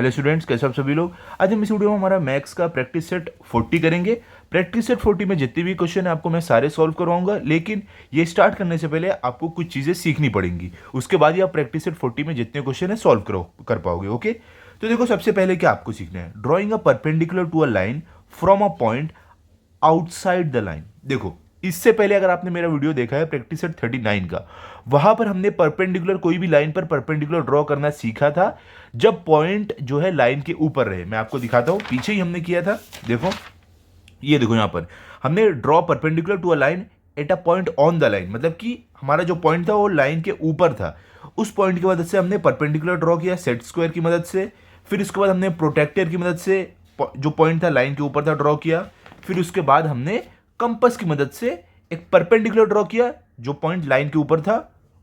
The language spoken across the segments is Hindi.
हेलो स्टूडेंट्स, कैसे आप सभी लोग। आज हम इस वीडियो में हमारा मैथ्स का प्रैक्टिस सेट 40 करेंगे। प्रैक्टिस सेट 40 में जितने भी क्वेश्चन है आपको मैं सारे सॉल्व करवाऊंगा, लेकिन ये स्टार्ट करने से पहले आपको कुछ चीज़ें सीखनी पड़ेंगी। उसके बाद ही आप प्रैक्टिस सेट 40 में जितने क्वेश्चन है सॉल्व कर पाओगे। ओके, तो देखो सबसे पहले क्या आपको सीखना है, drawing a perpendicular to a line from a point outside the line. देखो इससे पहले अगर आपने मेरा वीडियो देखा है प्रैक्टिस सेट 39 का, वहां पर हमने परपेंडिकुलर कोई भी लाइन पर परपेंडिकुलर ड्रॉ करना सीखा था जब पॉइंट जो है लाइन के ऊपर रहे। मैं आपको दिखाता हूं, पीछे ही हमने किया था। देखो ये देखो यहां पर हमने draw perpendicular to a line at a point on the line, मतलब कि हमारा जो पॉइंट था वो लाइन के ऊपर था। उस पॉइंट की मदद से हमने परपेंडिकुलर ड्रॉ किया सेट स्क्वायर की मदद से। फिर उसके बाद हमने प्रोटेक्टर की मदद से जो पॉइंट था लाइन के ऊपर था ड्रॉ किया। फिर उसके बाद हमने कंपास की मदद से एक परपेंडिकुलर ड्रॉ किया जो पॉइंट लाइन के ऊपर था,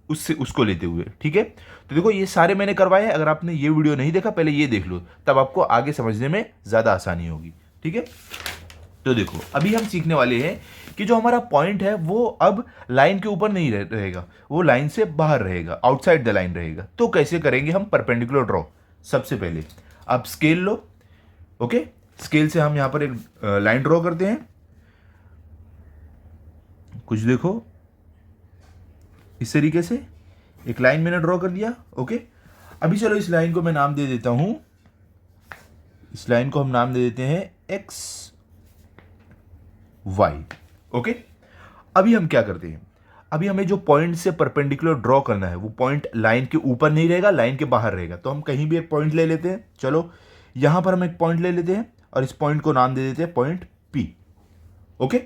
उससे उसको लेते हुए। ठीक है, तो देखो ये सारे मैंने करवाए हैं। अगर आपने ये वीडियो नहीं देखा पहले ये देख लो, तब आपको आगे समझने में ज़्यादा आसानी होगी। ठीक है, तो देखो अभी हम सीखने वाले हैं कि जो हमारा पॉइंट है वो अब लाइन के ऊपर नहीं रहेगा, वो लाइन से बाहर रहेगा, आउटसाइड द लाइन रहेगा। तो कैसे करेंगे हम परपेंडिकुलर ड्रॉ। सबसे पहले आप स्केल लो। ओके, स्केल से हम यहां पर एक लाइन ड्रॉ करते हैं। कुछ देखो इस तरीके से एक लाइन मैंने ड्रॉ कर दिया। ओके, अभी चलो इस लाइन को मैं नाम दे देता हूं, इस लाइन को हम नाम दे देते हैं एक्स वाई। ओके, अभी हम क्या करते हैं, अभी हमें जो पॉइंट से परपेंडिकुलर ड्रॉ करना है वो पॉइंट लाइन के ऊपर नहीं रहेगा, लाइन के बाहर रहेगा। तो हम कहीं भी एक पॉइंट ले लेते हैं। चलो यहां पर हम एक पॉइंट ले लेते हैं और इस पॉइंट को नाम दे देते हैं पॉइंट पी। ओके,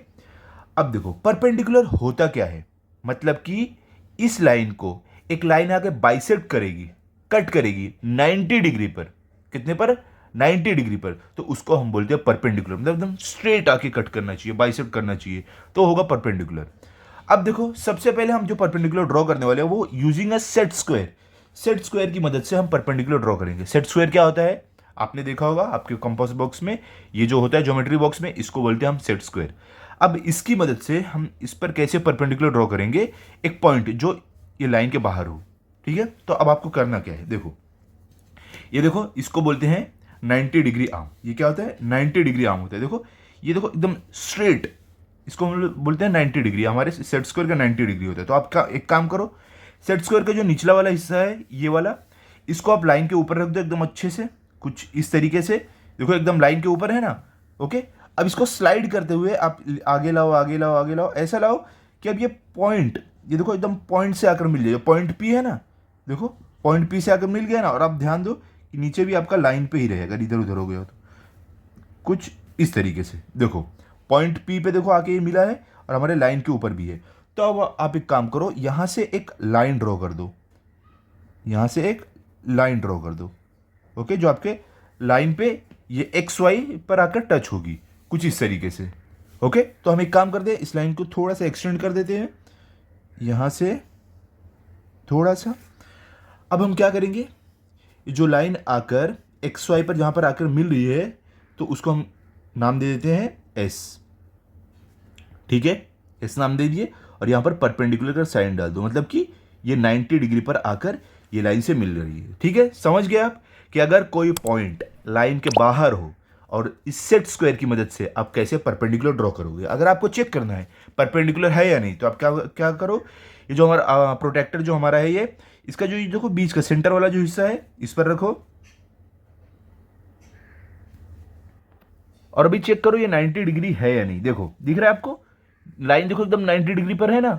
अब देखो परपेंडिकुलर होता क्या है, मतलब कि इस लाइन को एक लाइन आके बाइसेक्ट करेगी, कट करेगी 90 डिग्री पर। कितने पर? 90 डिग्री पर। तो उसको हम बोलते हैं परपेंडिकुलर, मतलब एकदम स्ट्रेट आके कट करना चाहिए, बाइसेक्ट करना चाहिए, तो होगा परपेंडिकुलर। अब देखो सबसे पहले हम जो परपेंडिकुलर ड्रॉ करने वाले हैं वो using a set square, set square की मदद से हम परपेंडिकुलर ड्रॉ करेंगे। सेट स्क्वायर क्या होता है आपने देखा होगा आपके कंपास बॉक्स में, ये जो होता है ज्योमेट्री बॉक्स में, इसको बोलते हैं हम सेट स्क्वायर। अब इसकी मदद से हम इस पर कैसे परपेंडिकुलर ड्रॉ करेंगे, एक पॉइंट जो ये लाइन के बाहर हो। ठीक है, तो अब आपको करना क्या है, देखो ये देखो इसको बोलते हैं 90 डिग्री आर्म। ये क्या होता है? 90 डिग्री आर्म होता है। देखो ये देखो एकदम स्ट्रेट, इसको हम लोग बोलते हैं 90 डिग्री। हमारे सेट स्क्वायर का 90 डिग्री होता है। तो आप क्या एक काम करो, सेट स्क्वायर का जो निचला वाला हिस्सा है ये वाला, इसको आप लाइन के ऊपर रख दो एकदम अच्छे से, कुछ इस तरीके से। देखो एकदम लाइन के ऊपर है ना। ओके, अब इसको स्लाइड करते हुए आप आगे लाओ आगे लाओ आगे लाओ, ऐसा लाओ कि अब ये पॉइंट, ये देखो एकदम पॉइंट से आकर मिल जाए। पॉइंट पी है ना, देखो पॉइंट पी से आकर मिल गया ना। और आप ध्यान दो कि नीचे भी आपका लाइन पे ही रहेगा, इधर उधर हो गया तो कुछ इस तरीके से। देखो पॉइंट पी पे देखो आके ये मिला है और हमारे लाइन के ऊपर भी है। तो अब आप एक काम करो, यहां से एक लाइन ड्रॉ कर दो, यहां से एक लाइन ड्रॉ कर दो। ओके, जो आपके लाइन पे ये एक्स वाई पर आकर टच होगी, कुछ इस तरीके से। ओके, तो हम एक काम करते हैं, इस लाइन को थोड़ा सा एक्सटेंड कर देते हैं यहां से थोड़ा सा। अब हम क्या करेंगे, जो लाइन आकर एक्स वाई पर जहां पर आकर मिल रही है तो उसको हम नाम दे देते हैं एस। ठीक है, एस नाम दे दिए और यहां पर परपेंडिकुलर का साइन डाल दो, मतलब कि ये 90 डिग्री पर आकर ये लाइन से मिल रही है। ठीक है, समझ गए आप कि अगर कोई पॉइंट लाइन के बाहर हो और इस सेट स्क्वायर की मदद से आप कैसे परपेंडिकुलर ड्रॉ करोगे। अगर आपको चेक करना है परपेंडिकुलर है या नहीं, तो आप क्या क्या करो, ये जो हमारा प्रोटेक्टर जो हमारा है ये, इसका जो ये देखो बीच का सेंटर वाला जो हिस्सा है इस पर रखो और अभी चेक करो ये 90 डिग्री है या नहीं। देखो दिख रहा है आपको, लाइन देखो एकदम 90 डिग्री पर है ना।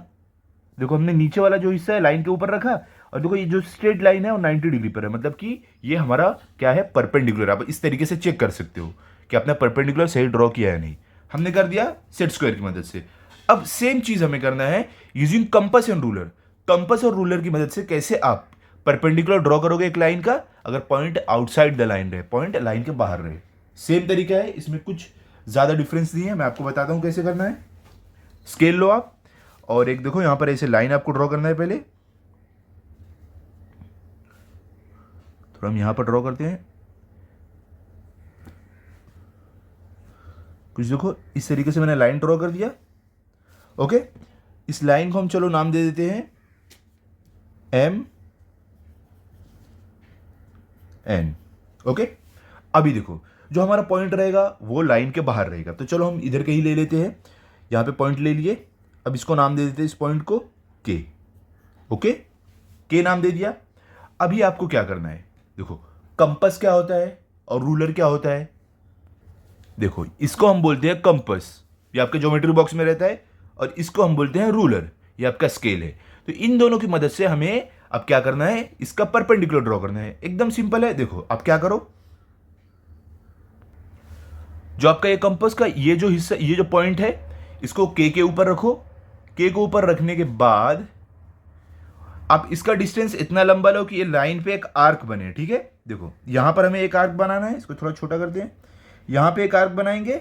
देखो हमने नीचे वाला जो हिस्सा है लाइन के ऊपर रखा और देखो ये जो स्ट्रेट लाइन है वो 90 डिग्री पर है, मतलब कि ये हमारा क्या है, परपेंडिकुलर। आप इस तरीके से चेक कर सकते हो कि आपने परपेंडिकुलर सही ड्रॉ किया है नहीं। हमने कर दिया सेट स्क्वायर की मदद से। अब सेम चीज हमें करना है using compass and ruler. Compass और रूलर की मदद से कैसे आप परपेंडिकुलर ड्रॉ करोगे एक लाइन का, अगर पॉइंट आउटसाइड द लाइन रहे, पॉइंट लाइन के बाहर रहे। सेम तरीका है, इसमें कुछ ज्यादा डिफरेंस नहीं है। मैं आपको बताता हूं कैसे करना है। स्केल लो आप और एक देखो यहां पर ऐसे लाइन आपको ड्रॉ करना है। पहले थोड़ा हम यहां पर ड्रॉ करते हैं, कुछ देखो इस तरीके से मैंने लाइन ड्रॉ कर दिया। ओके, इस लाइन को हम चलो नाम दे देते हैं एम एन। ओके, अभी देखो जो हमारा पॉइंट रहेगा वो लाइन के बाहर रहेगा, तो चलो हम इधर के ही ले लेते हैं। यहाँ पे पॉइंट ले लिए, अब इसको नाम दे देते हैं इस पॉइंट को के। ओके, के नाम दे दिया। अभी आपको क्या करना है, देखो कंपास क्या होता है और रूलर क्या होता है। देखो इसको हम बोलते हैं कंपास, ये आपके ज्योमेट्री बॉक्स में रहता है, और इसको हम बोलते हैं रूलर, ये आपका स्केल है। तो इन दोनों की मदद से हमें अब क्या करना है, इसका परपेंडिकुलर ड्रॉ करना है। एकदम सिंपल है। देखो आप क्या करो, जो आपका ये कंपास का ये जो हिस्सा, ये जो पॉइंट है, इसको के ऊपर रखो। के को ऊपर रखने के बाद आप इसका डिस्टेंस इतना लंबा लो कि ये लाइन पे एक आर्क बने। ठीक है, देखो यहां पर हमें एक आर्क बनाना है, इसको थोड़ा छोटा करते हैं। यहां पे एक आर्क बनाएंगे,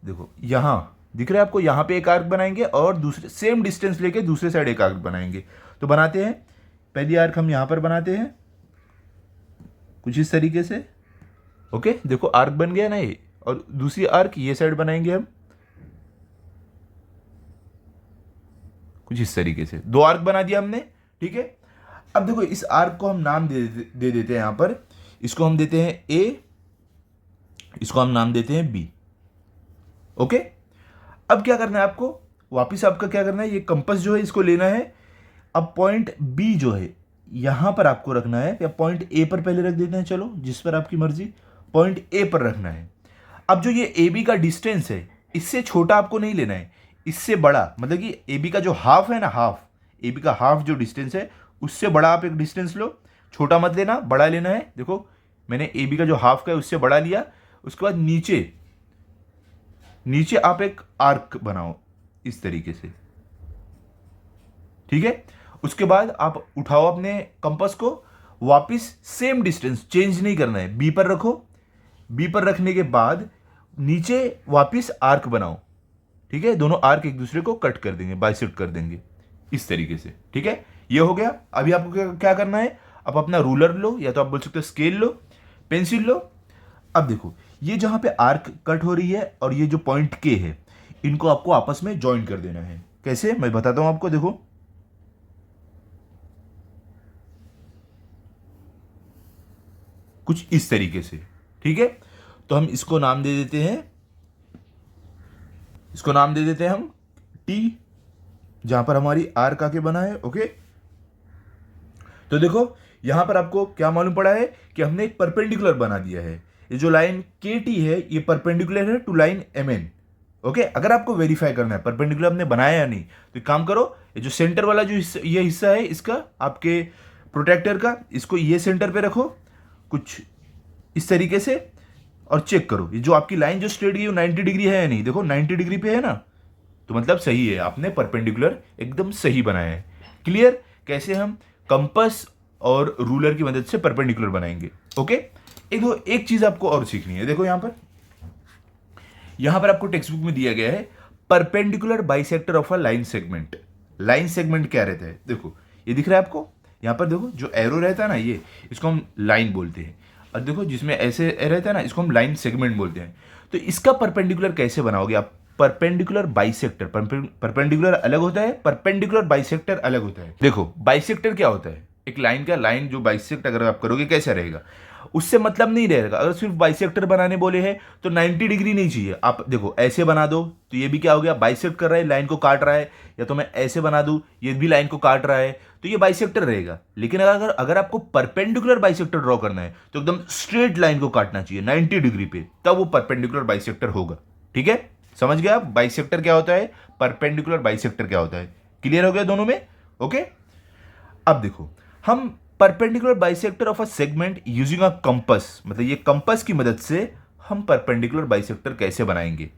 देखो यहां दिख रहा है आपको, यहां पे एक आर्क बनाएंगे और दूसरे सेम डिस्टेंस लेके दूसरे साइड एक आर्क बनाएंगे। तो बनाते हैं, पहली आर्क हम यहां पर बनाते हैं कुछ इस तरीके से। ओके, देखो आर्क बन गया ना ये, और दूसरी आर्क ये साइड बनाएंगे हम कुछ इस तरीके से। दो आर्क बना दिया हमने। ठीक है, अब देखो इस आर्क को हम नाम दे देते हैं। यहां पर इसको हम देते हैं ए, इसको हम नाम देते हैं बी। ओके, अब क्या करना है आपको, वापिस आपका क्या करना है, ये कंपास जो है इसको लेना है। अब पॉइंट बी जो है यहां पर आपको रखना है, या पॉइंट ए पर पहले रख देते हैं, चलो जिस पर आपकी मर्जी, पॉइंट ए पर रखना है। अब जो ये ए बी का डिस्टेंस है, इससे छोटा आपको नहीं लेना है, इससे बड़ा, मतलब कि ए बी का जो हाफ है ना, हाफ ए बी का हाफ जो डिस्टेंस है, उससे बड़ा आप एक डिस्टेंस लो। छोटा मत लेना, बड़ा लेना है। देखो मैंने ए बी का जो हाफ का है उससे बड़ा लिया। उसके बाद नीचे नीचे आप एक आर्क बनाओ इस तरीके से। ठीक है, उसके बाद आप उठाओ अपने कंपास को, वापिस सेम डिस्टेंस चेंज नहीं करना है, बी पर रखो। बी पर रखने के बाद नीचे वापिस आर्क बनाओ। ठीक है, दोनों आर्क एक दूसरे को कट कर देंगे, बाइसेक्ट कर देंगे इस तरीके से। ठीक है, ये हो गया। अभी आपको क्या करना है, आप अपना रूलर लो, या तो आप बोल सकते हो स्केल लो, पेंसिल लो। अब देखो ये जहां पे आर्क कट हो रही है और ये जो पॉइंट के है, इनको आपको आपस में ज्वाइन कर देना है। कैसे, मैं बताता हूं आपको। देखो कुछ इस तरीके से। ठीक है, तो हम इसको नाम दे देते हैं, इसको नाम दे देते हैं हम टी, जहां पर हमारी आर्क आके बना है। ओके, तो देखो यहां पर आपको क्या मालूम पड़ा है कि हमने एक परपेंडिकुलर बना दिया है। ये जो लाइन के टी है ये परपेंडिकुलर है to line M N. Okay, अगर आपको वेरीफाई करना है परपेंडिकुलर हमने बनाया या नहीं, तो एक काम करो, ये जो सेंटर वाला जो ये हिस्सा है इसका, आपके प्रोटेक्टर का, इसको ये सेंटर पे रखो कुछ इस तरीके से, और चेक करो ये जो आपकी लाइन जो स्ट्रेट गई वो 90 डिग्री है या नहीं। देखो 90 डिग्री पे है ना, तो मतलब सही है, आपने परपेंडिकुलर एकदम सही बनाया है। क्लियर, कैसे हम कंपास और रूलर की मदद से परपेंडिकुलर बनाएंगे। ओके, एक चीज आपको और सीखनी है। देखो यहां पर आपको टेक्स्ट बुक में दिया गया है perpendicular bisector of a line segment. Line segment क्या रहता है, देखो ये दिख रहा है आपको, यहां पर देखो जो एरो रहता है ना, ये इसको हम लाइन बोलते हैं, और देखो जिसमें ऐसे रहता है ना, इसको हम लाइन सेगमेंट बोलते हैं। तो इसका परपेंडिकुलर कैसे बनाओगे आप, परपेंडिकुलर बाइसेक्टर। परपेंडिकुलर अलग होता है, परपेंडिकुलर बाइसेक्टर अलग होता है। देखो बाइसेक्टर क्या होता है, एक लाइन का, लाइन जो बाइसेक्ट अगर आप करोगे कैसा रहेगा, उससे मतलब नहीं रहेगा। अगर सिर्फ बाइसेक्टर बनाने बोले हैं तो 90 डिग्री नहीं चाहिए। आप देखो ऐसे बना दो तो ये भी क्या हो गया, बाइसेक्ट कर रहा है, लाइन को काट रहा है। या तो मैं ऐसे बना दूं, ये भी लाइन को काट रहा है, तो ये बाइसेक्टर रहेगा। लेकिन अगर आपको परपेंडिकुलर बाइसेक्टर ड्रॉ करना है तो एकदम स्ट्रेट लाइन को काटना चाहिए 90 डिग्री पे, तब वो परपेंडिकुलर बाइसेक्टर होगा। ठीक है, समझ गया आप बाइसेक्टर क्या होता है, परपेंडिकुलर बाइसेक्टर क्या होता है। क्लियर हो गया दोनों में। ओके, अब देखो हम perpendicular bisector of a segment using a compass, मतलब ये कंपास की मदद से हम परपेंडिकुलर बाइसेक्टर कैसे बनाएंगे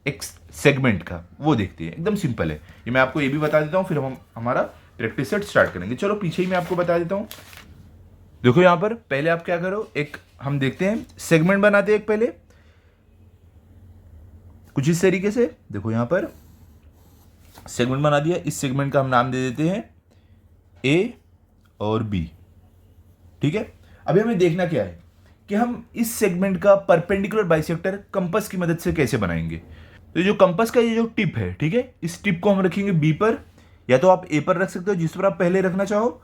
एक सेगमेंट का, वो देखते हैं। एकदम सिंपल है, ये मैं आपको ये भी बता देता हूं, फिर हम हमारा प्रैक्टिस सेट स्टार्ट करेंगे। चलो पीछे ही मैं आपको बता देता हूं। देखो यहां पर पहले आप क्या करो, एक हम देखते हैं सेगमेंट बनाते हैं एक, पहले कुछ इस तरीके से। देखो यहां पर सेगमेंट बना दिया, इस सेगमेंट का हम नाम दे देते हैं ए और बी। ठीक है, अभी हमें देखना क्या है कि हम इस सेगमेंट का परपेंडिकुलर बाइसेक्टर कंपास की मदद से कैसे बनाएंगे। तो जो कंपास का ये जो टिप है, ठीक है, इस टिप को हम रखेंगे बी पर, या तो आप ए पर रख सकते हो जिस पर आप पहले रखना चाहो।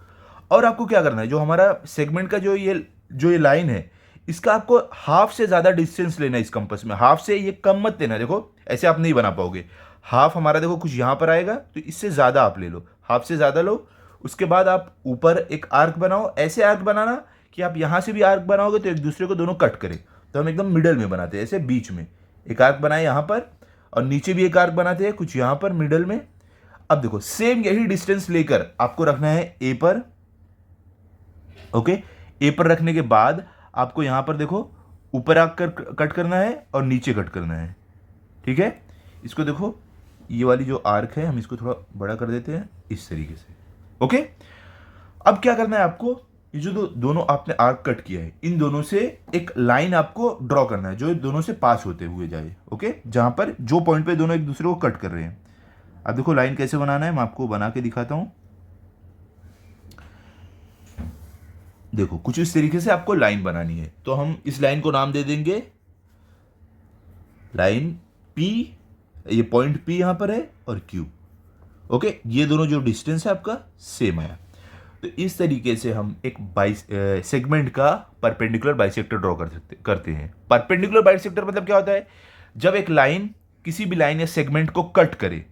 और आपको क्या करना है, जो हमारा सेगमेंट का जो ये लाइन है, इसका आपको हाफ से ज़्यादा डिस्टेंस लेना है इस कंपास में, हाफ से ये कम मत लेना। देखो ऐसे आप नहीं बना पाओगे। हाफ हमारा देखो कुछ यहाँ पर आएगा, तो इससे ज़्यादा आप ले लो, हाफ से ज़्यादा लो। उसके बाद आप ऊपर एक आर्क बनाओ, ऐसे आर्क बनाना कि आप यहाँ से भी आर्क बनाओगे तो एक दूसरे को दोनों कट करे। तो हम एकदम मिडल में बनाते हैं, ऐसे बीच में एक आर्क बनाए यहाँ पर, और नीचे भी एक आर्क बनाते हैं कुछ यहाँ पर मिडल में। अब देखो सेम यही डिस्टेंस लेकर आपको रखना है ए पर। ओके, ए पर रखने के बाद आपको यहां पर देखो ऊपर आर्क कट करना है और नीचे कट करना है। ठीक है, इसको देखो ये वाली जो आर्क है हम इसको थोड़ा बड़ा कर देते हैं इस तरीके से। ओके, अब क्या करना है आपको, ये जो दोनों आपने आर्क कट किया है इन दोनों से एक लाइन आपको ड्रॉ करना है जो दोनों से पास होते हुए जाए। ओके, जहां पर जो पॉइंट पे दोनों एक दूसरे को कट कर रहे हैं। अब देखो लाइन कैसे बनाना है, मैं आपको बना के दिखाता हूं। देखो कुछ इस तरीके से आपको लाइन बनानी है, तो हम इस लाइन को नाम दे देंगे लाइन पी। ये पॉइंट पी यहां पर है और क्यू। ओके, ये दोनों जो डिस्टेंस है आपका सेम आया। तो इस तरीके से हम एक सेगमेंट का परपेंडिकुलर बाइसेक्टर ड्रॉ करते हैं। परपेंडिकुलर बाइसेक्टर मतलब क्या होता है, जब एक लाइन किसी भी लाइन या सेगमेंट को कट करे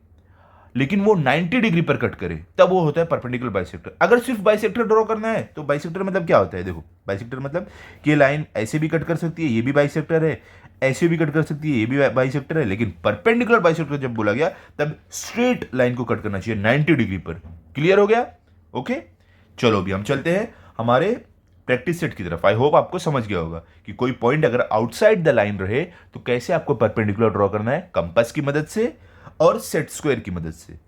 लेकिन वो 90 डिग्री पर कट करे, तब वो होता है परपेंडिकुलर बाइसेक्टर। अगर सिर्फ बाइसेक्टर ड्रॉ करना है तो बाइसेक्टर मतलब क्या होता है, देखो बाइसेक्टर मतलब कि ये लाइन ऐसे भी कट कर सकती है, ये भी बाइसेक्टर है, ऐसे भी कट कर सकती है, ये भी बाइसेक्टर है। लेकिन परपेंडिकुलर बाइसेक्टर जब बोला गया तब स्ट्रेट लाइन को कट करना चाहिए 90 डिग्री पर। क्लियर हो गया? ओके, चलो अभी हम चलते हैं हमारे प्रैक्टिस सेट की तरफ। आई होप आपको समझ गया होगा कि कोई पॉइंट अगर आउटसाइड द लाइन रहे तो कैसे आपको परपेंडिकुलर ड्रॉ करना है, कंपास की मदद से और सेट स्क्वायर की मदद से।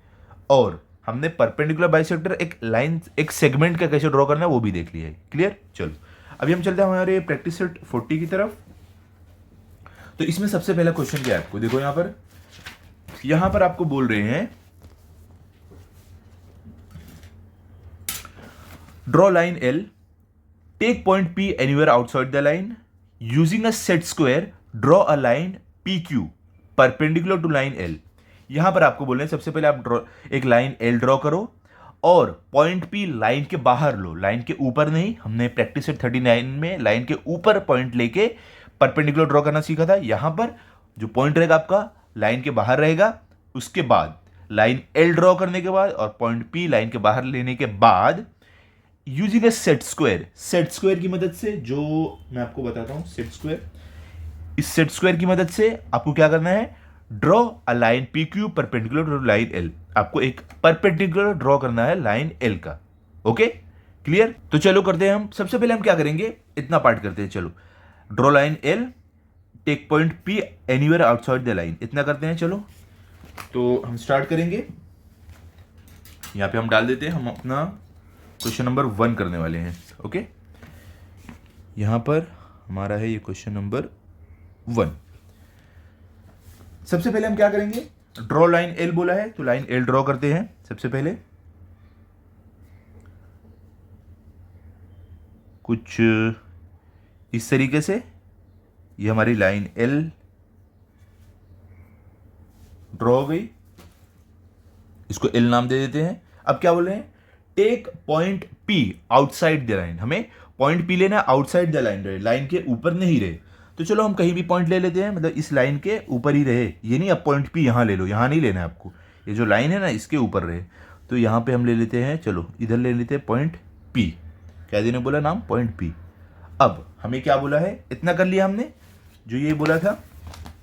और हमने परपेंडिकुलर बाइसेक्टर एक लाइन एक सेगमेंट का कैसे ड्रॉ करना है वो भी देख लिया है। क्लियर? चलो अभी हम चलते हैं हमारे प्रैक्टिस सेट 40 की तरफ। तो इसमें सबसे पहला क्वेश्चन क्या है आपको, देखो यहां पर आपको बोल रहे हैं draw line L, take point P anywhere outside the line, using a set square draw a line P Q perpendicular to line L. यहां पर आपको बोल रहे हैं सबसे पहले आप एक लाइन एल ड्रॉ करो और पॉइंट पी लाइन के बाहर लो, लाइन के ऊपर नहीं। हमने प्रैक्टिस सेट 39 में लाइन के ऊपर पॉइंट लेके परपेंडिकुलर ड्रॉ करना सीखा था। यहां पर जो पॉइंट रहेगा आपका लाइन के बाहर रहेगा। उसके बाद लाइन एल ड्रॉ करने के बाद और पॉइंट पी लाइन के बाहर लेने के बाद यूजिंग ए सेट स्क्वायर की मदद से, जो मैं आपको बताता हूं सेट स्क्वायर, इस सेट स्क्वायर की मदद से आपको क्या करना है, draw a line P Q perpendicular to line L. आपको एक परपेंडिकुलर ड्रॉ करना है लाइन एल का। Okay, clear? तो चलो करते हैं हम। सबसे पहले हम क्या करेंगे, इतना पार्ट करते हैं। चलो draw line L, take point P anywhere outside the line, इतना करते हैं। चलो तो हम स्टार्ट करेंगे। यहां पे हम डाल देते हैं, हम अपना क्वेश्चन नंबर 1 करने वाले हैं। ओके, यहां पर हमारा है ये क्वेश्चन नंबर 1। सबसे पहले हम क्या करेंगे, ड्रॉ लाइन एल बोला है तो लाइन एल ड्रॉ करते हैं। सबसे पहले कुछ इस तरीके से ये हमारी लाइन एल ड्रॉ हो गई, इसको एल नाम दे देते हैं। अब क्या बोल रहे हैं, take point P outside the line. हमें पॉइंट पी लेना आउटसाइड द लाइन रहे, लाइन के ऊपर नहीं रहे। तो चलो हम कहीं भी पॉइंट ले लेते हैं, मतलब इस लाइन के ऊपर ही रहे। ये नहीं अब पॉइंट पी यहां ले लो, यहां नहीं लेना है आपको, ये जो लाइन है ना इसके ऊपर रहे। तो यहां पे हम ले लेते हैं, चलो इधर ले लेते हैं पॉइंट पी। क्या देने बोला नाम, पॉइंट पी। अब हमें क्या बोला है, इतना कर लिया हमने। जो ये बोला था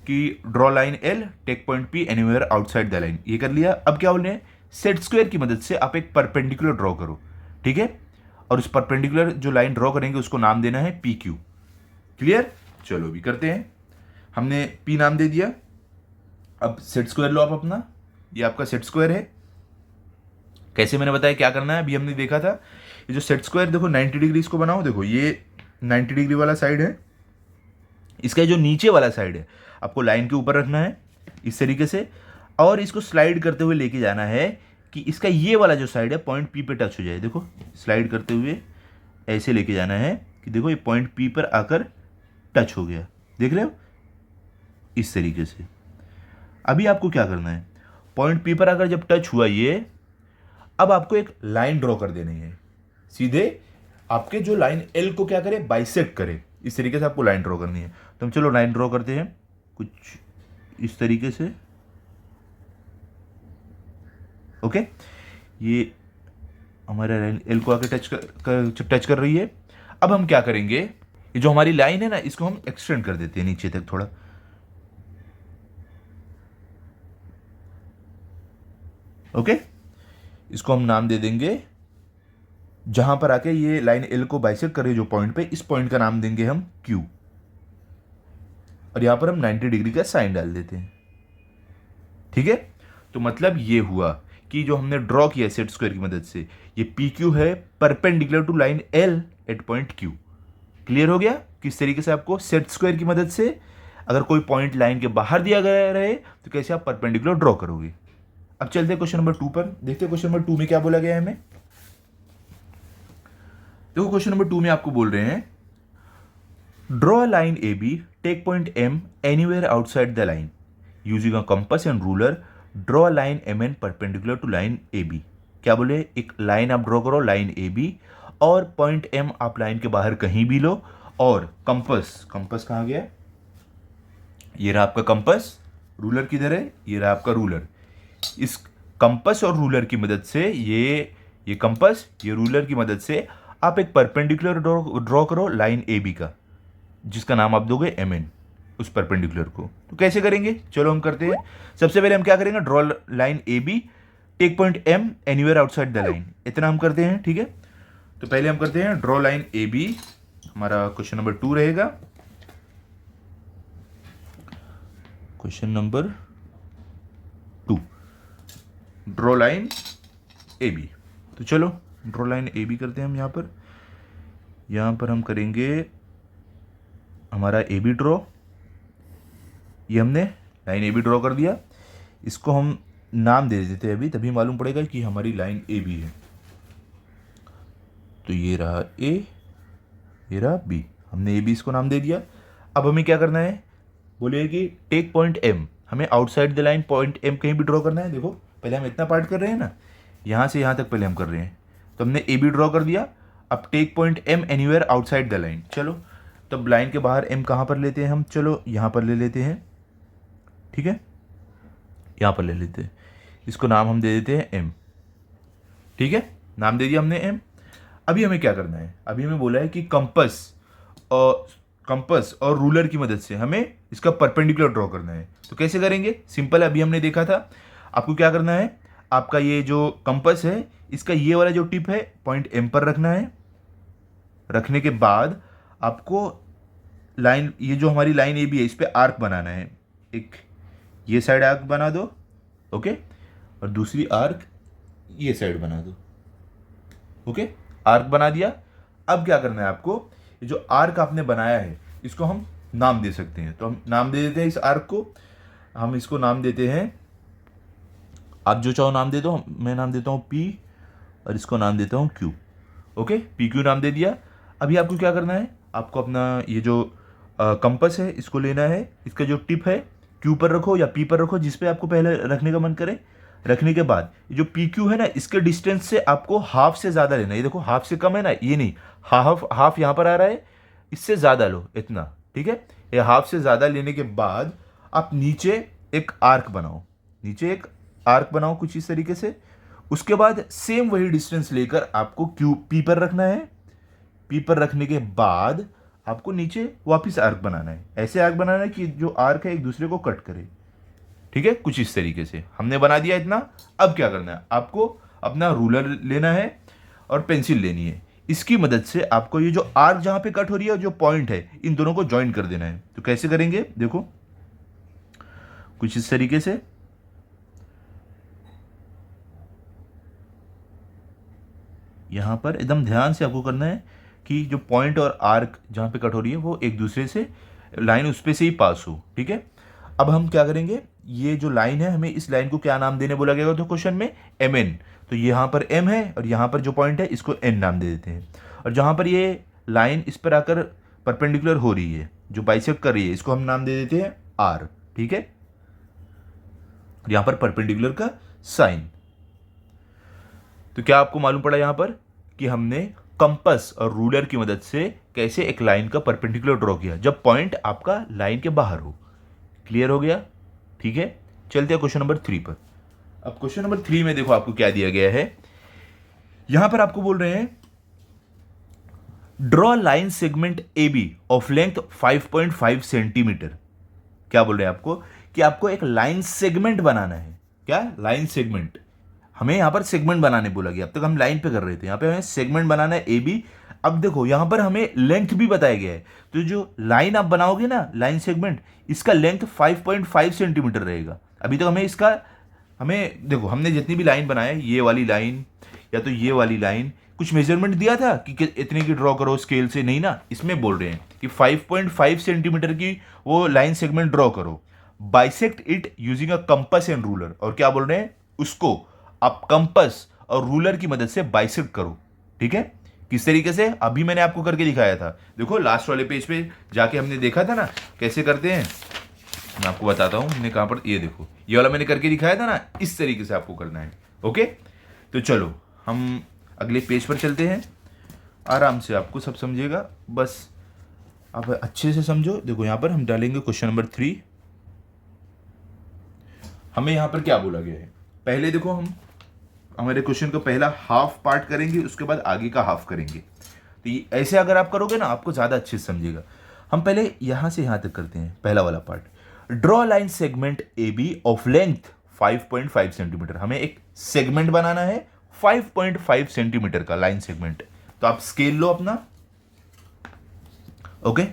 कि draw line L, take point P anywhere outside the line, ये कर लिया। अब क्या बोल रहे हैं, सेट स्क्वायर की मदद से आप एक परपेंडिकुलर ड्रॉ करो। ठीक है, और उस परपेंडिकुलर जो लाइन ड्रॉ करेंगे उसको नाम देना है पी क्यू। क्लियर? चलो भी करते हैं। हमने पी नाम दे दिया। अब सेट स्क्वायर लो आप अपना, ये आपका सेट स्क्वायर है। कैसे मैंने बताया क्या करना है, अभी हमने देखा था। ये जो सेट स्क्वायर देखो 90 डिग्री इसको बनाओ। देखो ये 90 डिग्री वाला साइड है, इसका जो नीचे वाला साइड है आपको लाइन के ऊपर रखना है इस तरीके से, और इसको स्लाइड करते हुए लेके जाना है कि इसका ये वाला जो साइड है पॉइंट पी पे टच हो जाए। देखो स्लाइड करते हुए ऐसे लेके जाना है कि देखो ये पॉइंट पी पर आकर टच हो गया, देख रहे हो इस तरीके से। अभी आपको क्या करना है, पॉइंट पी पर अगर जब टच हुआ ये, अब आपको एक लाइन ड्रॉ कर देनी है सीधे आपके जो लाइन एल को क्या करे, बाइसेक्ट करे। इस तरीके से आपको लाइन ड्रॉ करनी है। तो हम चलो लाइन ड्रॉ करते हैं कुछ इस तरीके से। ओके, ये हमारे लाइन एल को आके टच कर रही है। अब हम क्या करेंगे, ये जो हमारी लाइन है ना, इसको हम एक्सटेंड कर देते हैं नीचे तक थोड़ा। ओके, इसको हम नाम दे देंगे, जहां पर आके ये लाइन एल को बाइसेक्ट कर रही है जो पॉइंट पे, इस पॉइंट का नाम देंगे हम क्यू, और यहां पर हम 90 डिग्री का साइन डाल देते हैं। ठीक है, तो मतलब ये हुआ कि जो हमने ड्रॉ किया सेट स्क्वायर की मदद से, ये पी क्यू है perpendicular to line L at point Q. Clear हो गया किस तरीके से आपको सेट स्क्वायर की मदद से अगर कोई पॉइंट लाइन के बाहर दिया गया रहे तो कैसे आप परपेंडिकुलर ड्रॉ करोगे। अब चलते हैं क्वेश्चन नंबर 2 पर, देखते हैं क्वेश्चन नंबर 2 में क्या बोला गया है हमें। देखो क्वेश्चन नंबर 2 में आपको बोल रहे हैं, draw a line A B, take point M anywhere outside the line, using a compass and ruler draw a line M N perpendicular to line A B. क्या बोले, एक लाइन आप ड्रॉ करो लाइन ए बी, और पॉइंट एम आप लाइन के बाहर कहीं भी लो, और कंपास, कंपास कहाँ गया, ये रहा आपका कंपास, रूलर किधर है, ये रहा आपका रूलर। इस कंपास और रूलर की मदद से ये कंपास ये रूलर की मदद से आप एक परपेंडिकुलर ड्रॉ करो लाइन ए बी का, जिसका नाम आप दोगे एम एन, उस परपेंडिकुलर को। तो कैसे करेंगे, चलो हम करते हैं। सबसे पहले हम क्या करेंगे, draw line A B, take point M anywhere outside the line, इतना हम करते हैं। ठीक है, तो पहले हम करते हैं ड्रॉ लाइन ए बी, हमारा क्वेश्चन नंबर 2 रहेगा। Question number 2, draw line A B. तो चलो ड्रॉ लाइन ए बी करते हैं हम। यहाँ पर हम करेंगे हमारा ए बी ड्रॉ, ये हमने लाइन ए बी ड्रॉ कर दिया। इसको हम नाम दे देते हैं अभी, तभी मालूम पड़ेगा कि हमारी लाइन ए बी है। तो ये रहा ए, ये रहा बी, हमने ए बी इसको नाम दे दिया। अब हमें क्या करना है, बोलिए कि टेक पॉइंट एम, हमें outside the line point M कहीं भी ड्रॉ करना है। देखो पहले हम इतना पार्ट कर रहे हैं ना, यहाँ से यहाँ तक पहले हम कर रहे हैं, तो हमने ए बी ड्रॉ कर दिया। अब take point M anywhere outside the line, चलो तब लाइन के बाहर एम कहाँ पर लेते हैं हम, चलो यहाँ पर ले लेते हैं। ठीक है, यहाँ पर ले लेते हैं, इसको नाम हम दे देते हैं एम। ठीक है, नाम दे दिया हमने एम। अभी हमें क्या करना है, अभी हमें बोला है कि कंपास और रूलर की मदद से हमें इसका परपेंडिकुलर ड्रॉ करना है। तो कैसे करेंगे, सिंपल है, अभी हमने देखा था। आपको क्या करना है, आपका ये जो कंपास है इसका ये वाला जो टिप है पॉइंट एम पर रखना है। रखने के बाद आपको लाइन, ये जो हमारी लाइन ए बी है, इस पर आर्क बनाना है। एक ये साइड आर्क बना दो, ओके, और दूसरी आर्क ये साइड बना दो। ओके, आर्क बना दिया। अब क्या करना है आपको, ये जो आर्क आपने बनाया है इसको हम नाम दे सकते हैं। तो हम नाम दे देते हैं इस आर्क को, हम इसको नाम देते हैं, आप जो चाहो नाम दे दो, मैं नाम देता हूँ पी, और इसको नाम देता हूँ क्यू। ओके, पी क्यू नाम दे दिया। अभी आपको क्या करना है, आपको अपना ये जो कंपास है इसको लेना है, इसका जो टिप है क्यू पर रखो या पी पर रखो, जिस पे आपको पहले रखने का मन करे। रखने के बाद जो पी क्यू है ना, इसके डिस्टेंस से आपको हाफ से ज़्यादा लेना है। ये देखो हाफ से कम है ना, ये नहीं, हाफ यहाँ पर आ रहा है, इससे ज़्यादा लो, इतना। ठीक है, ये हाफ से ज़्यादा लेने के बाद आप नीचे एक आर्क बनाओ, नीचे एक आर्क बनाओ कुछ इस तरीके से। उसके बाद सेम वही डिस्टेंस लेकर आपको क्यू पी पर रखना है। पी पर रखने के बाद आपको नीचे वापस आर्क बनाना है। ऐसे आर्क बनाना है कि जो आर्क है एक दूसरे को कट करे। ठीक है, कुछ इस तरीके से हमने बना दिया इतना। अब क्या करना है, आपको अपना रूलर लेना है और पेंसिल लेनी है। इसकी मदद से आपको ये जो आर्क जहां पे कट हो रही है और जो पॉइंट है, इन दोनों को ज्वाइन कर देना है। तो कैसे करेंगे, देखो कुछ इस तरीके से। यहां पर एकदम ध्यान से आपको करना है कि जो पॉइंट और आर्क जहां पे कट हो रही है वो एक दूसरे से लाइन उस पे से ही पास हो। ठीक है, अब हम क्या करेंगे, ये जो लाइन है, हमें इस लाइन को क्या नाम देने बोला गया था क्वेश्चन में, एम एन। तो यहाँ पर एम है और यहाँ पर जो पॉइंट है इसको एन नाम दे देते हैं। और जहाँ पर ये लाइन इस पर आकर परपेंडिकुलर हो रही है, जो बाइसेक्ट कर रही है, इसको हम नाम दे देते हैं आर। ठीक है, यहाँ पर परपेंडिकुलर का साइन। तो क्या आपको मालूम पड़ा यहाँ पर कि हमने कंपास और रूलर की मदद से कैसे एक लाइन का परपेंडिकुलर ड्रॉ किया जब पॉइंट आपका लाइन के बाहर हो। क्लियर हो गया? ठीक है, चलते हैं क्वेश्चन नंबर 3 पर। अब क्वेश्चन नंबर 3 में देखो आपको क्या दिया गया है। यहां पर आपको बोल रहे हैं draw line segment A B of length 5.5 centimetre. क्या बोल रहे हैं आपको कि आपको एक लाइन सेगमेंट बनाना है। क्या? Line segment. हमें यहां पर सेगमेंट बनाने बोला गया, अब तक हम लाइन पे कर रहे थे, यहां पे हमें सेगमेंट बनाना है ए बी। अब देखो यहां पर हमें लेंथ भी बताया गया है, तो जो लाइन आप बनाओगे ना लाइन सेगमेंट, इसका लेंथ 5.5 सेंटीमीटर रहेगा। अभी तो हमें देखो हमने जितनी भी लाइन बनाए, ये वाली लाइन या तो ये वाली लाइन, कुछ मेजरमेंट दिया था कि इतने की ड्रॉ करो स्केल से, नहीं ना। इसमें बोल रहे हैं कि 5.5 सेंटीमीटर की वो लाइन सेगमेंट ड्रॉ करो, bisect it using a compass and ruler. और क्या बोल रहे हैं, उसको आप कंपास और रूलर की मदद से बाइसेक्ट करो। ठीक है, किस तरीके से? अभी मैंने आपको करके दिखाया था, देखो लास्ट वाले पेज पे जाके हमने देखा था ना कैसे करते हैं। मैं आपको बताता हूं हमने कहां पर, ये देखो ये वाला मैंने करके दिखाया था ना, इस तरीके से आपको करना है। ओके, तो चलो हम अगले पेज पर चलते हैं। आराम से आपको सब समझेगा, बस आप अच्छे से समझो। देखो यहां पर हम डालेंगे क्वेश्चन नंबर 3। हमें यहां पर क्या बोला गया है, पहले देखो हम हमारे क्वेश्चन का पहला हाफ पार्ट करेंगे, उसके बाद आगे का हाफ करेंगे। तो ये ऐसे अगर आप करोगे ना आपको ज़्यादा अच्छे से समझेगा। हम पहले यहाँ से यहाँ तक करते हैं, पहला वाला part. Draw line segment A B of length 5.5 centimetre. हमें एक सेगमेंट बनाना है 5.5 सेंटीमीटर का लाइन सेगमेंट। तो आप स्केल लो अपना। ओके,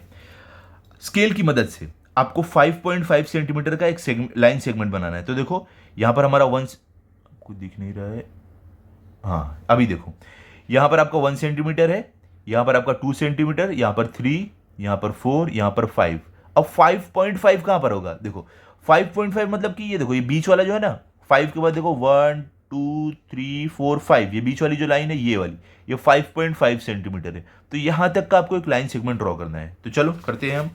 स्केल की मदद से आपको 5.5 सेंटीमीटर का एक लाइन सेगमेंट बनाना है। तो देखो यहां पर हमारा आपको दिख नहीं रहा है, हाँ अभी देखो यहां पर आपका 1 सेंटीमीटर है, यहां पर आपका 2 सेंटीमीटर, यहां पर 3, यहां पर 4, यहां पर 5। अब 5.5 कहां पर होगा? देखो 5.5 मतलब कि ये देखो ये बीच वाला जो है ना, 5 के बाद देखो 1 2 3 4 5, ये बीच वाली जो लाइन है ये वाली, ये 5.5 सेंटीमीटर है। तो यहां तक का आपको एक लाइन सेगमेंट ड्रॉ करना है। तो चलो करते हैं हम।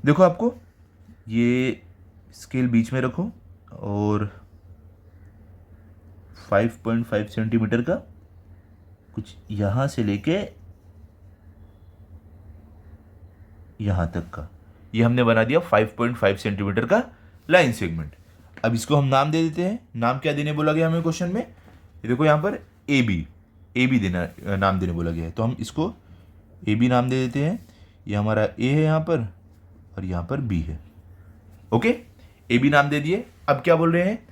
देखो आपको ये स्केल बीच में रखो और 5.5 सेंटीमीटर का कुछ यहां से लेके यहां तक का, ये हमने बना दिया 5.5 सेंटीमीटर का लाइन सेगमेंट। अब इसको हम नाम दे देते हैं। नाम क्या देने बोला गया हमें क्वेश्चन में? ये देखो यहां पर ए बी देना, नाम देने बोला गया है, तो हम इसको ए बी नाम दे देते हैं। ये हमारा ए है यहां पर और यहां पर बी है। ओके, ए बी नाम दे दिए। अब क्या बोल रहे हैं,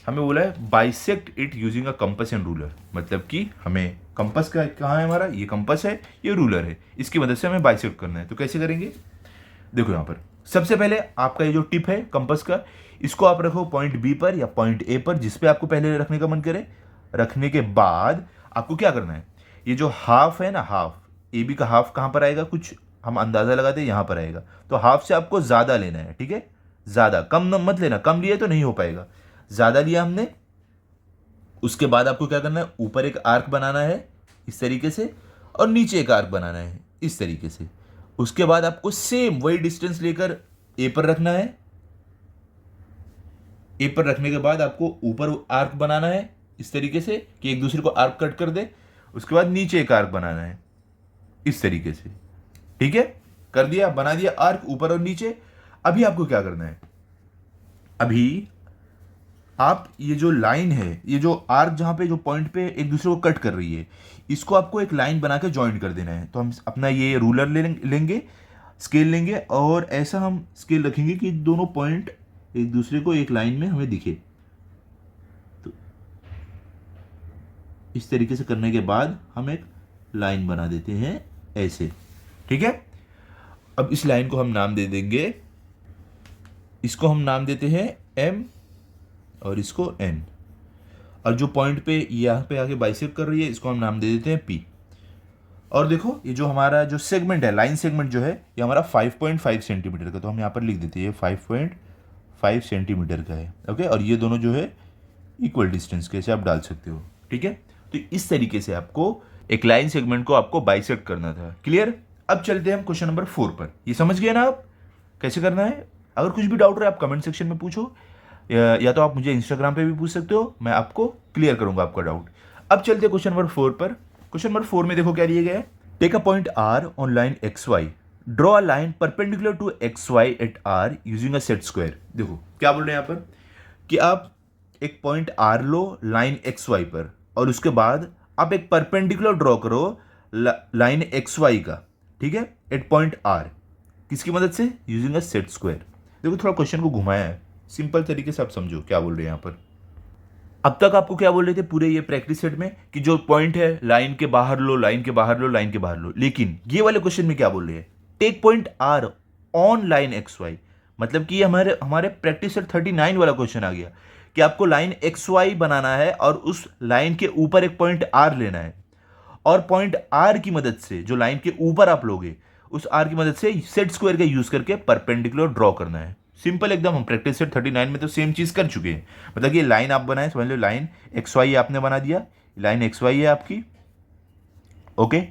हमें बोला है bisect it using a compass and ruler. मतलब कि हमें कंपास का कहाँ है, हमारा ये कंपास है, ये रूलर है, इसकी मदद से हमें बाइसेक्ट करना है। तो कैसे करेंगे? देखो यहाँ पर सबसे पहले आपका ये जो टिप है कंपास का, इसको आप रखो पॉइंट बी पर या पॉइंट ए पर, जिस पे आपको पहले रखने का मन करे। रखने के बाद आपको क्या करना है, ये जो हाफ है ना, हाफ ए बी का हाफ कहाँ पर आएगा, कुछ हम अंदाजा लगाते हैं यहाँ पर आएगा। तो हाफ से आपको ज़्यादा लेना है। ठीक है, ज़्यादा, कम मत लेना, कम लिए तो नहीं हो पाएगा, ज़्यादा लिया हमने। उसके बाद आपको क्या करना है, ऊपर एक आर्क बनाना है इस तरीके से और नीचे एक आर्क बनाना है इस तरीके से। उसके बाद आपको सेम वही डिस्टेंस लेकर ए पर रखना है। ए पर रखने के बाद आपको ऊपर आर्क बनाना है इस तरीके से कि एक दूसरे को आर्क कट कर दे। उसके बाद नीचे एक आर्क बनाना है इस तरीके से। ठीक है, कर दिया, बना दिया आर्क ऊपर और नीचे। अभी आपको क्या करना है, अभी आप ये जो लाइन है, ये जो आर्क जहां पे जो पॉइंट पे एक दूसरे को कट कर रही है, इसको आपको एक लाइन बना के ज्वाइन कर देना है। तो हम अपना ये रूलर लेंगे, स्केल लेंगे और ऐसा हम स्केल रखेंगे कि दोनों पॉइंट एक दूसरे को एक लाइन में हमें दिखे। तो इस तरीके से करने के बाद हम एक लाइन बना देते हैं ऐसे। ठीक है, अब इस लाइन को हम नाम दे देंगे, इसको हम नाम देते हैं एम और इसको एन। और जो पॉइंट पे यहाँ पे आके बाइसेक्ट कर रही है, इसको हम नाम दे देते हैं पी। और देखो ये जो हमारा जो सेगमेंट है, लाइन सेगमेंट जो है, ये हमारा 5.5 सेंटीमीटर का, तो हम यहाँ पर लिख देते हैं 5.5 सेंटीमीटर का है। ओके, और ये दोनों जो है इक्वल डिस्टेंस के, ऐसे आप डाल सकते हो। ठीक है, तो इस तरीके से आपको एक लाइन सेगमेंट को आपको बाइसेक्ट करना था। क्लियर? अब चलते हैं हम क्वेश्चन नंबर 4 पर। ये समझ गए ना आप कैसे करना है? अगर कुछ भी डाउट रहे आप कमेंट सेक्शन में पूछो, या तो आप मुझे इंस्टाग्राम पे भी पूछ सकते हो, मैं आपको क्लियर करूंगा आपका डाउट। अब चलते हैं क्वेश्चन नंबर 4 पर। क्वेश्चन नंबर 4 में देखो क्या दिया गया है। Take a point R on line X Y, draw a line perpendicular to X Y at R using a set square. देखो क्या बोल रहे हैं यहाँ पर कि आप एक पॉइंट आर लो लाइन एक्स वाई पर, और उसके बाद आप एक परपेंडिकुलर ड्रॉ करो लाइन एक्स वाई का, ठीक है, एट पॉइंट आर, किसकी मदद से, यूजिंग अ सेट स्क्वायर। देखो थोड़ा क्वेश्चन को घुमाया है, सिंपल तरीके से आप समझो क्या बोल रहे हैं यहाँ पर। अब तक आपको क्या बोल रहे थे पूरे ये प्रैक्टिस सेट में कि जो पॉइंट है लाइन के बाहर लो, लाइन के बाहर लो, लाइन के बाहर लो, लेकिन ये वाले क्वेश्चन में क्या बोल रहे हैं, take point R on line X Y. मतलब कि हमारे हमारे प्रैक्टिस सेट 39 वाला क्वेश्चन आ गया कि आपको लाइन एक्स वाई बनाना है और उस लाइन के ऊपर एक पॉइंट आर लेना है, और पॉइंट आर की मदद से जो लाइन के ऊपर आप लोगे उस आर की मदद से सेट स्क्वायर का यूज करके परपेंडिकुलर ड्रॉ करना है। सिंपल एकदम। हम प्रैक्टिस सेट 39 में तो सेम चीज कर चुके हैं। मतलब ये लाइन आप बनाए, समझ लो लाइन एक्स वाई आपने बना दिया, लाइन एक्स वाई है आपकी, ओके।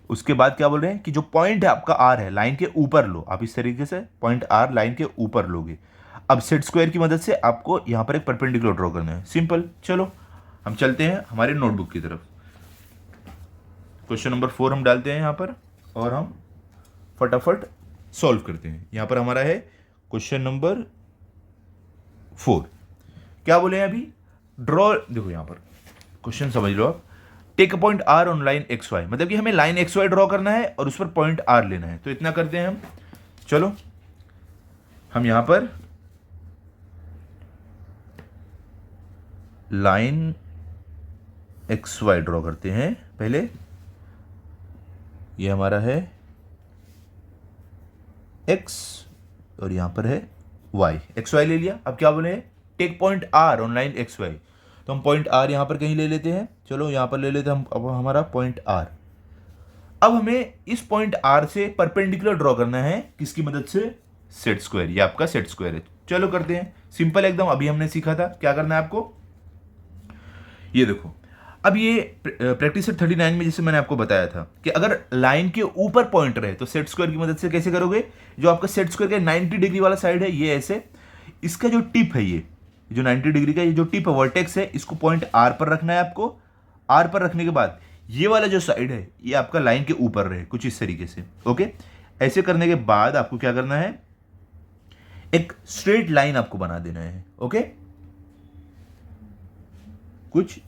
उसके बाद क्या बोल रहे हैं कि जो पॉइंट है आपका आर है लाइन के ऊपर लो, आप इस तरीके से पॉइंट आर लाइन के ऊपर लोगे। अब सेट स्क्वायर की मदद से आपको यहां पर एक परपेंडिकुलर ड्रॉ करना है। सिंपल। चलो हम चलते हैं हमारे नोटबुक की तरफ। क्वेश्चन नंबर 4 हम डालते हैं यहां पर और हम फटाफट सॉल्व करते हैं। यहां पर हमारा है क्वेश्चन नंबर 4। क्या बोले हैं अभी, ड्रॉ, देखो यहां पर क्वेश्चन समझ लो आप। Take a point R on line X Y, मतलब कि हमें लाइन एक्स वाई ड्रॉ करना है और उस पर पॉइंट आर लेना है। तो इतना करते हैं हम। चलो हम यहां पर लाइन एक्स वाई ड्रॉ करते हैं। पहले ये हमारा है x और यहां पर है y, एक्स वाई ले लिया। अब क्या बोले, take point r on line X Y, तो हम पॉइंट r यहां पर कहीं ले लेते हैं। चलो यहां पर ले लेते हैं हम, अब हमारा पॉइंट r। अब हमें इस पॉइंट r से परपेंडिकुलर ड्रॉ करना है, किसकी मदद से, सेट स्क्वायर। ये आपका सेट स्क्वायर है। चलो करते हैं, सिंपल एकदम। अभी हमने सीखा था क्या करना है आपको, ये देखो। अब ये प्रैक्टिस सेट 39 में जैसे मैंने आपको बताया था कि अगर लाइन के ऊपर पॉइंट रहे तो सेट स्क्वायर की मदद से कैसे करोगे, जो आपका सेट स्क्वायर का 90 डिग्री वाला साइड है ये ऐसे, इसका जो टिप है ये जो 90 डिग्री का ये जो टिप है, वर्टेक्स है, इसको पॉइंट आर पर रखना है आपको। आर पर रखने के बाद ये वाला जो साइड है ये आपका लाइन के ऊपर रहे, कुछ इस तरीके से, ओके। ऐसे करने के बाद आपको क्या करना है, एक स्ट्रेट लाइन आपको बना देना है, ओके, कुछ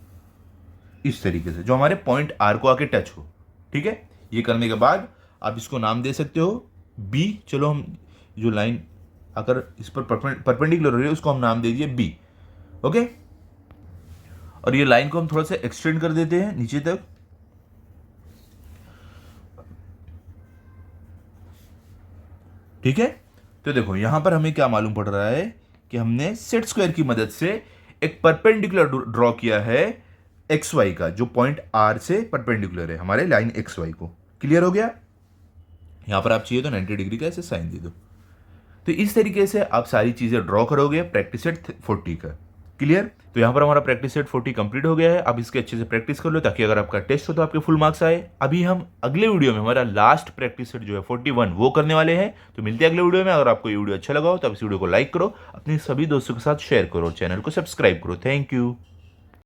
इस तरीके से जो हमारे पॉइंट आर को आके टच हो, ठीक है। ये करने के बाद आप इसको नाम दे सकते हो बी। चलो हम जो लाइन अगर इस पर परपेंडिकुलर हो रही है उसको हम नाम दे दिए बी, ओके। और ये लाइन को हम थोड़ा सा एक्सटेंड कर देते हैं नीचे तक, ठीक है। तो देखो यहां पर हमें क्या मालूम पड़ रहा है कि हमने सेट स्क्वायर की मदद से एक परपेंडिकुलर ड्रॉ किया है एक्स वाई का, जो पॉइंट आर से परपेंडिकुलर है हमारे लाइन एक्स वाई को। क्लियर हो गया। यहां पर आप चाहिए तो 90 डिग्री का ऐसे साइन दे दो। तो इस तरीके से आप सारी चीजें ड्रॉ करोगे प्रैक्टिस सेट 40 का। क्लियर। तो यहां पर हमारा प्रैक्टिस सेट 40 कंप्लीट हो गया है। अब इसके अच्छे से प्रैक्टिस कर लो ताकि अगर आपका टेस्ट हो तो आपके फुल मार्क्स आए। अभी हम अगले वीडियो में हमारा लास्ट प्रैक्टिस सेट जो है 41 वो करने वाले हैं। तो मिलते हैं अगले वीडियो में। अगर आपको ये वीडियो अच्छा लगा हो तो आप इस वीडियो को लाइक करो, अपने सभी दोस्तों के साथ शेयर करो, चैनल को सब्सक्राइब करो। Thank you.